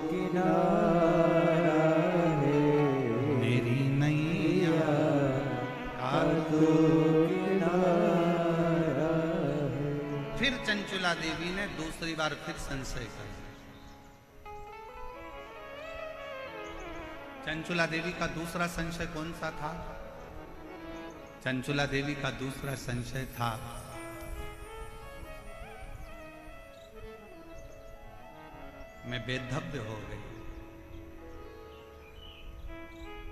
किनारा है, मेरी नैया का तू किनारा है। फिर चंचुला देवी ने दूसरी बार फिर संशय कर। चंचुला देवी का दूसरा संशय कौन सा था? चंचुला देवी का दूसरा संशय था मैं बेधव्य हो गई,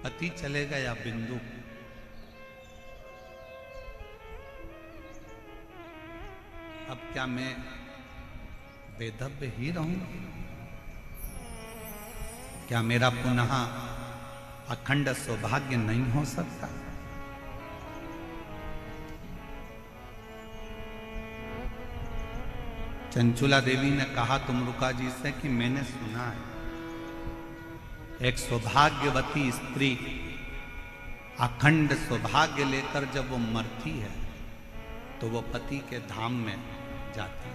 पति चले गया बिंदु, अब क्या मैं बेधव्य ही रहूं? क्या मेरा पुनः अखंड सौभाग्य नहीं हो सकता? चंचुला देवी ने कहा तुमरुका जी से कि मैंने सुना है एक सौभाग्यवती स्त्री अखंड सौभाग्य लेकर जब वो मरती है तो वो पति के धाम में जाती है,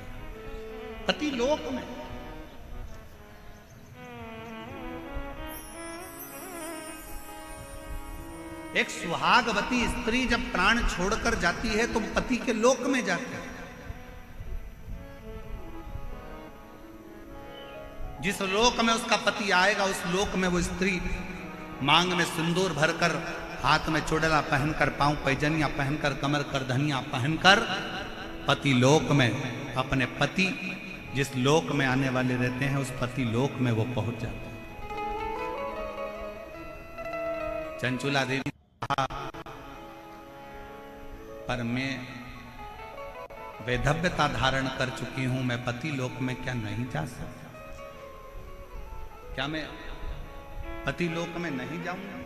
पति लोक में। एक सुहागवती स्त्री जब प्राण छोड़कर जाती है तो पति के लोक में जाती है। जिस लोक में उसका पति आएगा उस लोक में वो स्त्री मांग में सिंदूर भरकर, हाथ में चूड़ला पहनकर, पांव पैजनिया पहनकर, कमर कर धनिया पहनकर पति लोक में अपने पति जिस लोक में आने वाले रहते हैं उस पति लोक में वो पहुंच जाते हैं। चंचुला देवी ने कहा पर मैं वैधव्यता धारण कर चुकी हूं, मैं पति लोक में क्या नहीं जा सकता? क्या मैं पति लोक में नहीं जाऊंगा?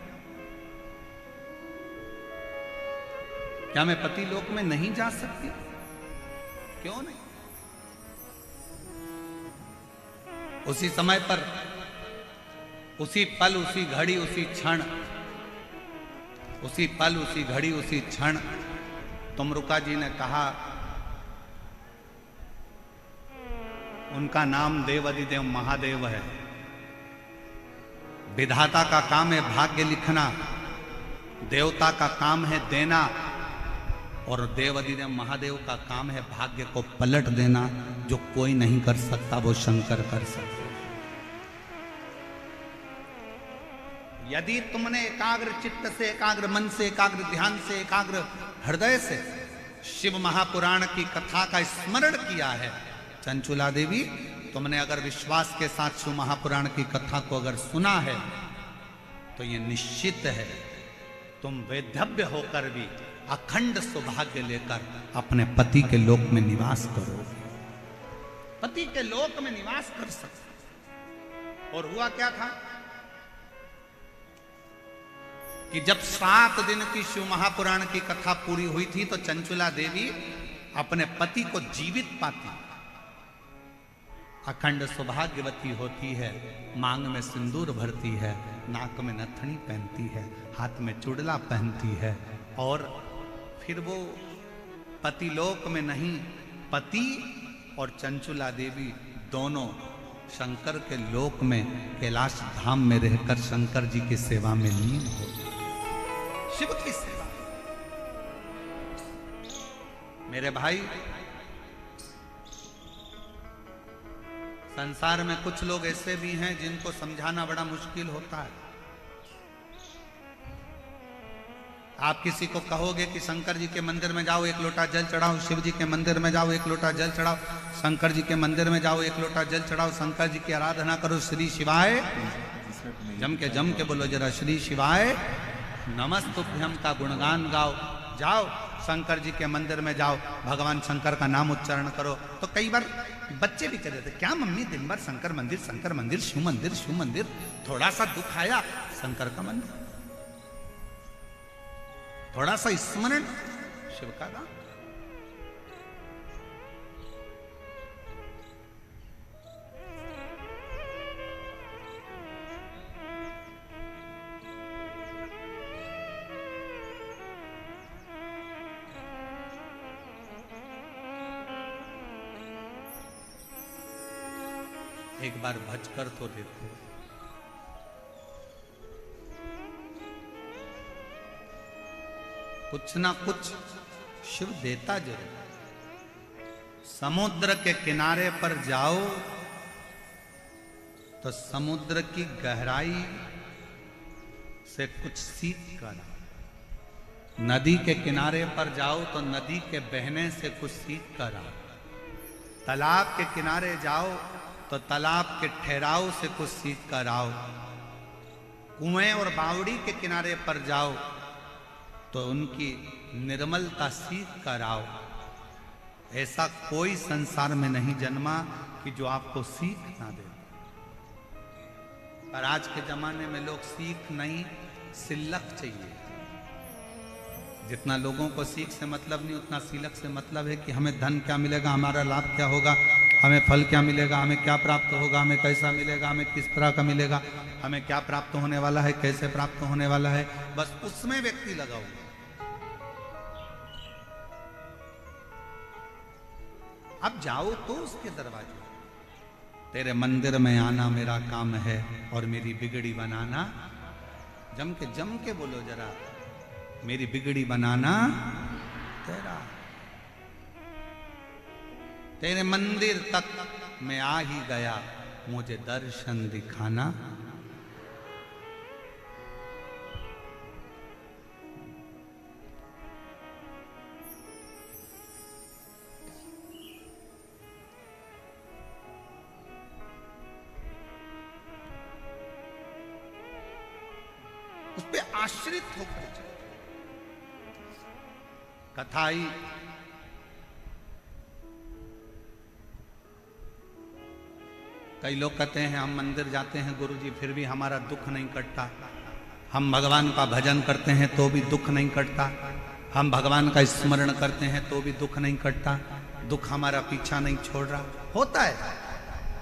क्या मैं पति लोक में नहीं जा सकती? क्यों नहीं? उसी समय पर, उसी पल, उसी घड़ी, उसी क्षण, उसी पल, उसी घड़ी, उसी क्षण तुमरुका जी ने कहा, उनका नाम देवाधिदेव महादेव है। विधाता का काम है भाग्य लिखना, देवता का काम है देना, और देवाधिदेव महादेव का काम है भाग्य को पलट देना। जो कोई नहीं कर सकता वो शंकर कर सकता। यदि तुमने एकाग्र चित्त से, एकाग्र मन से, एकाग्र ध्यान से, एकाग्र हृदय से शिव महापुराण की कथा का स्मरण किया है, चंचुला देवी तुमने अगर विश्वास के साथ शिव महापुराण की कथा को अगर सुना है तो ये निश्चित है तुम वैधव्य होकर भी अखंड सौभाग्य लेकर अपने पति के लोक में निवास करोगे, पति के लोक में निवास कर सकते। और हुआ क्या था कि जब 7 दिन की शिव महापुराण की कथा पूरी हुई थी तो चंचुला देवी अपने पति को जीवित पाती, अखंड सौभाग्यवती होती है, मांग में सिंदूर भरती है, नाक में नथनी पहनती है, हाथ में चूड़ला पहनती है, और फिर वो पतिलोक में नहीं, पति और चंचुला देवी दोनों शंकर के लोक में कैलाश धाम में रहकर शंकर जी की सेवा में लीन हो। शिव की सेवा। मेरे भाई, संसार में कुछ लोग ऐसे भी हैं जिनको समझाना बड़ा मुश्किल होता है। आप किसी को कहोगे कि शंकर जी के मंदिर में जाओ, एक लोटा जल चढ़ाओ, शिव जी के मंदिर में जाओ, एक लोटा जल चढ़ाओ, शंकर जी के मंदिर में जाओ, एक लोटा जल चढ़ाओ, शंकर जी की आराधना करो, श्री शिवाय जम के बोलो जरा, श्री शिवाय नमस्तुभ्यम का गुणगान गाओ। जाओ शंकर जी के मंदिर में जाओ, भगवान शंकर का नाम उच्चारण करो। तो कई बार बच्चे भी कह रहे थे, क्या मम्मी दिन भर शंकर मंदिर, शिव मंदिर, शिव मंदिर, थोड़ा सा दुख आया शंकर का मंदिर, थोड़ा सा स्मरण शिव का नाम। एक बार भज कर तो देखो। कुछ ना कुछ शिव देता जरूर। समुद्र के किनारे पर जाओ तो समुद्र की गहराई से कुछ सीख कर आओ। नदी के किनारे पर जाओ तो नदी के बहने से कुछ सीख कर आओ। तालाब के किनारे जाओ तो तालाब के ठहराव से कुछ सीख कर आओ। कुएं और बावड़ी के किनारे पर जाओ तो उनकी निर्मलता सीख कर आओ। ऐसा कोई संसार में नहीं जन्मा कि जो आपको सीख ना दे। पर आज के जमाने में लोग सीख नहीं, सिलक चाहिए। जितना लोगों को सीख से मतलब नहीं, उतना सिलक से मतलब है कि हमें धन क्या मिलेगा, हमारा लाभ क्या होगा, हमें फल क्या मिलेगा, हमें क्या प्राप्त होगा, हमें कैसा मिलेगा, हमें किस तरह का मिलेगा, हमें क्या प्राप्त होने वाला है, कैसे प्राप्त होने वाला है, बस उसमें व्यक्ति लगा हुआ। अब जाओ तो उसके दरवाजे, तेरे मंदिर में आना मेरा काम है और मेरी बिगड़ी बनाना। जम के बोलो जरा, मेरी बिगड़ी बनाना तेरा। तेरे मंदिर तक मैं आ ही गया, मुझे दर्शन दिखाना। उस पे आश्रित होकर चलो। कथाई कई लोग कहते हैं हम मंदिर जाते हैं गुरुजी फिर भी हमारा दुख नहीं कटता, हम भगवान का भजन करते हैं तो भी दुख नहीं कटता, हम भगवान का स्मरण करते हैं तो भी दुख नहीं कटता, दुख हमारा पीछा नहीं छोड़ रहा। होता है,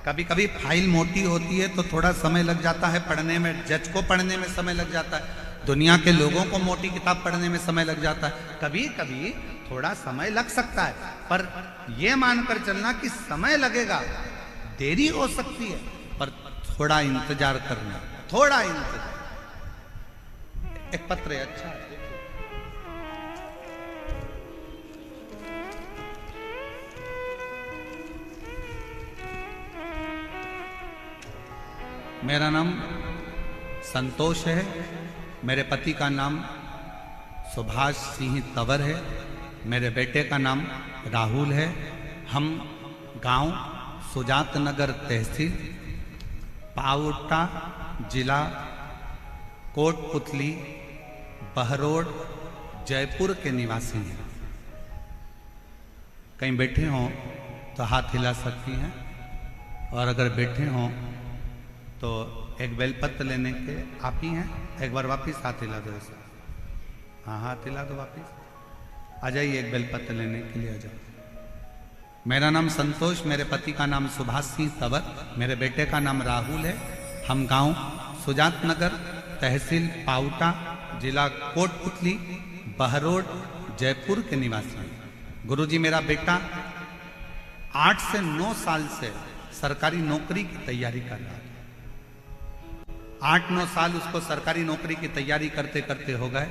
कभी कभी फाइल मोटी होती है तो थोड़ा समय लग जाता है पढ़ने में, जज को पढ़ने में समय लग जाता है, दुनिया के लोगों को मोटी किताब पढ़ने में समय लग जाता है, कभी कभी थोड़ा समय लग सकता है। पर यह मानकर चलना कि समय लगेगा, देरी हो सकती है, पर थोड़ा इंतजार करना, थोड़ा इंतजार। एक पत्र है, अच्छा है, मेरा नाम संतोष है, मेरे पति का नाम सुभाष सिंह तंवर है, मेरे बेटे का नाम राहुल है। हम गांव सुजात नगर तहसील पावटा जिला कोटपुतली बहरोड जयपुर के निवासी हैं। कहीं बैठे हों तो हाथ हिला सकती हैं, और अगर बैठे हों तो एक बेलपत्र लेने के आप ही हैं, एक बार वापिस हाथ हिला दो ऐसे। हाँ, हाथ हिला दो, वापिस आ जाइए, एक बेलपत्र लेने के लिए आ जाओ। मेरा नाम संतोष, मेरे पति का नाम सुभाष सिंह तंवर, मेरे बेटे का नाम राहुल है। हम गांव सुजात नगर तहसील पावटा जिला कोटपुतली बहरोड जयपुर के निवासी हैं। गुरुजी, मेरा बेटा 8 से 9 साल से सरकारी नौकरी की तैयारी कर रहा था। 8-9 साल उसको सरकारी नौकरी की तैयारी करते करते हो गए।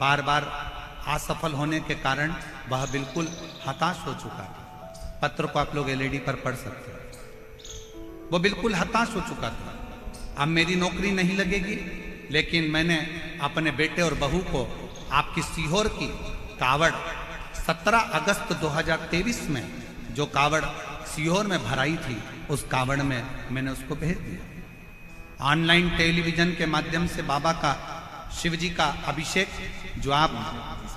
बार बार असफल होने के कारण वह बिल्कुल हताश हो चुका था। पत्र को आप लोग एलईडी पर पढ़ सकते हैं। वो बिल्कुल हताश हो चुका था। अब मेरी नौकरी नहीं लगेगी, लेकिन मैंने अपने बेटे और बहू को आपकी सीहोर की कावड़ 17 अगस्त 2023 में जो कावड़ सीहोर में भराई थी, उस कावड़ में मैंने उसको भेज दिया। ऑनलाइन टेलीविजन के माध्यम से बाबा का, शिव जी का अभिषेक, जो आप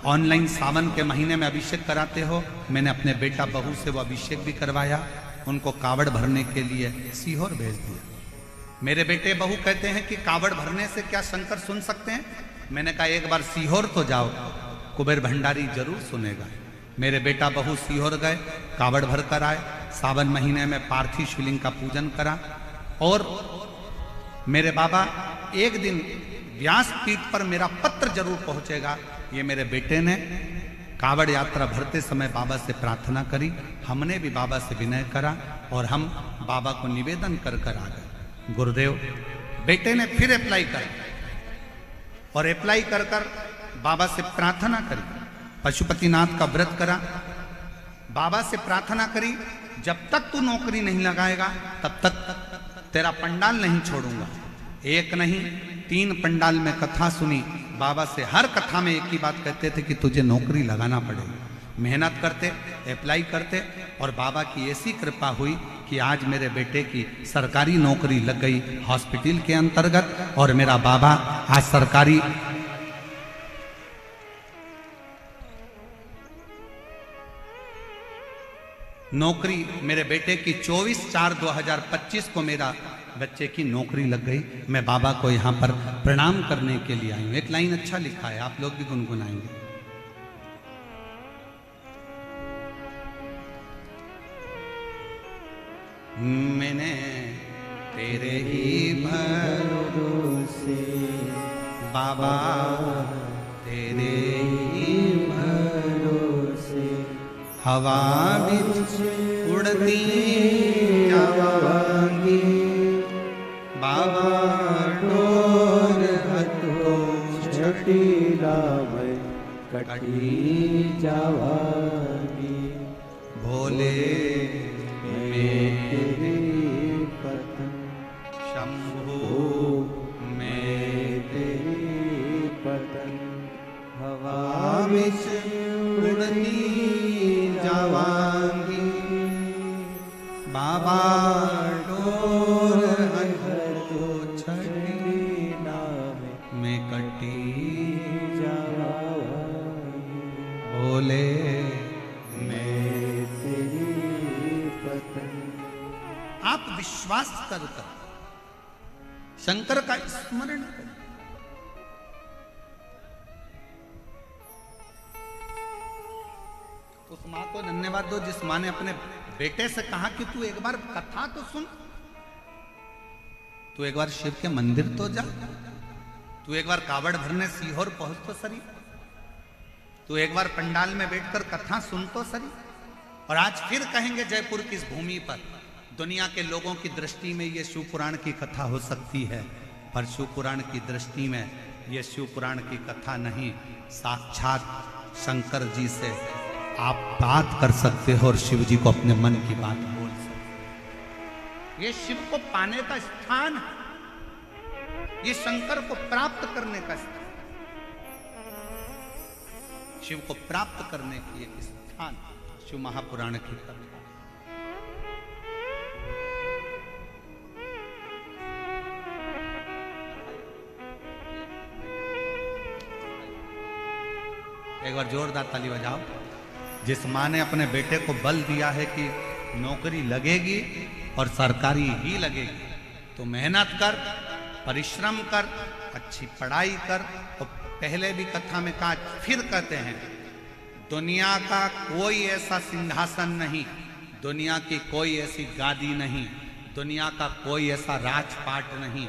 ऑनलाइन सावन के महीने में अभिषेक कराते हो, मैंने अपने बेटा बहू से वो अभिषेक भी करवाया। उनको कावड़ भरने के लिए सीहोर भेज दिया। मेरे बेटे बहू कहते हैं कि कावड़ भरने से क्या शंकर सुन सकते हैं? मैंने कहा एक बार सीहोर तो जाओ, कुबेर भंडारी जरूर सुनेगा। मेरे बेटा बहू सीहोर गए, कावड़ भर कर आए। सावन महीने में पार्थिव शिवलिंग का पूजन करा। और मेरे बाबा, एक दिन व्यासपीठ पर मेरा पत्र जरूर पहुंचेगा, ये मेरे बेटे ने कावड़ यात्रा भरते समय बाबा से प्रार्थना करी। हमने भी बाबा से विनय करा और हम बाबा को निवेदन कर कर आ गए। गुरुदेव, बेटे ने फिर अप्लाई कर और अप्लाई कर कर बाबा से प्रार्थना करी। पशुपतिनाथ का व्रत करा, बाबा से प्रार्थना करी, जब तक तू नौकरी नहीं लगाएगा तब तक तेरा पंडाल नहीं छोड़ूंगा। एक नहीं 3 पंडाल में कथा सुनी। बाबा से हर कथा में एक ही बात कहते थे कि तुझे नौकरी लगाना पड़ेगा। मेहनत करते, अप्लाई करते, और बाबा की ऐसी कृपा हुई कि आज मेरे बेटे की सरकारी नौकरी लग गई हॉस्पिटल के अंतर्गत। और मेरा बाबा आज सरकारी नौकरी, मेरे बेटे की 24/4/2025 को मेरा बच्चे की नौकरी लग गई। मैं बाबा को यहाँ पर प्रणाम करने के लिए आई हूँ। एक लाइन अच्छा लिखा है, आप लोग भी गुनगुनाएंगे। मैंने तेरे ही भरोसे बाबा, तेरे ही भरोसे हवा बिच उड़ती जावांगी। बाबा डोर हथो छटीला में कटी जावागी। भोले मेरी पतन शंभु में तेरी पतन हवा बिच उड़ती जावांगी। बाबा डोर हथो छटीला में कटी जावागी। भोले मैं तेरी पतन। आप विश्वास कर शंकर का स्मरण करें। उस मां को धन्यवाद दो जिस मां ने अपने बेटे से कहा कि तू एक बार कथा तो सुन, तू एक बार शिव के मंदिर तो जा, तू एक बार कावड़ भरने सीहोर पहुंच तो सरी, तू एक बार पंडाल में बैठकर कथा सुन तो सरी। और आज फिर कहेंगे जयपुर की इस भूमि पर दुनिया के लोगों की दृष्टि में ये शिव पुराण की कथा हो सकती है, पर शिव पुराण की दृष्टि में ये शिव पुराण की कथा नहीं, साक्षात शंकर जी से आप बात कर सकते हो और शिव जी को अपने मन की बात बोल सकते हो। ये शिव को पाने का स्थान है, ये शंकर को प्राप्त करने का स्थान, शिव को प्राप्त करने की एक स्थान, शिव महापुराण की कथा। एक बार जोरदार ताली बजाओ। जिस मां ने अपने बेटे को बल दिया है कि नौकरी लगेगी और सरकारी ही लगेगी, तो मेहनत कर, परिश्रम कर, अच्छी पढ़ाई कर। और पहले भी कथा में कहा, फिर कहते हैं, दुनिया का कोई ऐसा सिंहासन नहीं, दुनिया की कोई ऐसी गादी नहीं, दुनिया का कोई ऐसा राजपाट नहीं